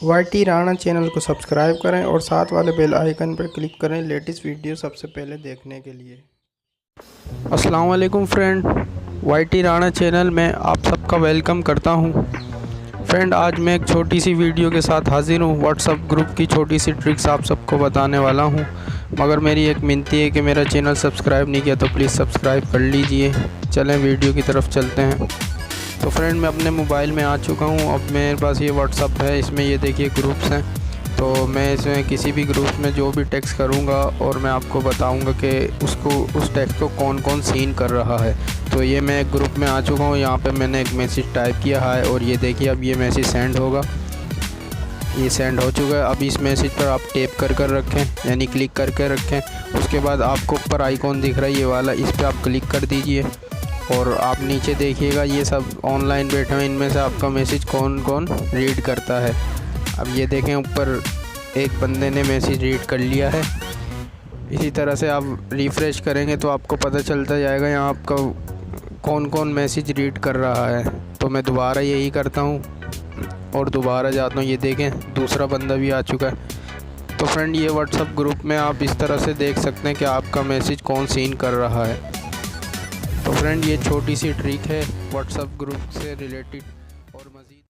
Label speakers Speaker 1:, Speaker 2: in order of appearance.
Speaker 1: YT Rana channel को subscribe करें और साथ वाले बेल आइकन पर क्लिक करें लेटेस्ट वीडियो सबसे पहले देखने के लिए। अस्सलाम वालेकुम फ्रेंड, वाईटी राणा चैनल में आप सबका वेलकम करता हूं। फ्रेंड, आज मैं एक छोटी सी वीडियो के साथ हाजिर हूं। व्हाट्सएप ग्रुप की छोटी सी ट्रिक्स आप सबको बताने वाला हूं, मगर मेरी एक विनती है कि मेरा चैनल सब्सक्राइब नहीं किया तो प्लीज़ सब्सक्राइब कर लीजिए। चलें वीडियो की तरफ चलते हैं। तो फ्रेंड, मैं अपने मोबाइल में आ चुका हूँ। अब मेरे पास ये व्हाट्सअप है, इसमें ये देखिए ग्रुप्स हैं। तो मैं इसमें किसी भी ग्रुप में जो भी टेक्स्ट करूँगा और मैं आपको बताऊँगा कि उस टेक्स्ट को कौन कौन सीन कर रहा है। तो ये मैं एक ग्रुप में आ चुका हूँ। यहाँ पे मैंने एक मैसेज टाइप किया है और ये देखिए अब ये मैसेज सेंड होगा। ये सेंड हो चुका है। अब इस मैसेज पर आप टैप कर रखें, यानी क्लिक करके रखें। उसके बाद आपको ऊपर आइकॉन दिख रहा है ये वाला, इस पर आप क्लिक कर दीजिए और आप नीचे देखिएगा ये सब ऑनलाइन बैठे हैं। इनमें से आपका मैसेज कौन कौन रीड करता है। अब ये देखें ऊपर एक बंदे ने मैसेज रीड कर लिया है। इसी तरह से आप रिफ़्रेश करेंगे तो आपको पता चलता जाएगा यहाँ आपका कौन कौन मैसेज रीड कर रहा है। तो मैं दोबारा यही करता हूँ और दोबारा जाता हूँ। ये देखें दूसरा बंदा भी आ चुका है। तो फ्रेंड, ये व्हाट्सएप ग्रुप में आप इस तरह से देख सकते हैं कि आपका मैसेज कौन सीन कर रहा है। तो फ्रेंड, ये छोटी सी ट्रिक है व्हाट्सएप ग्रुप से रिलेटेड। और मज़ीद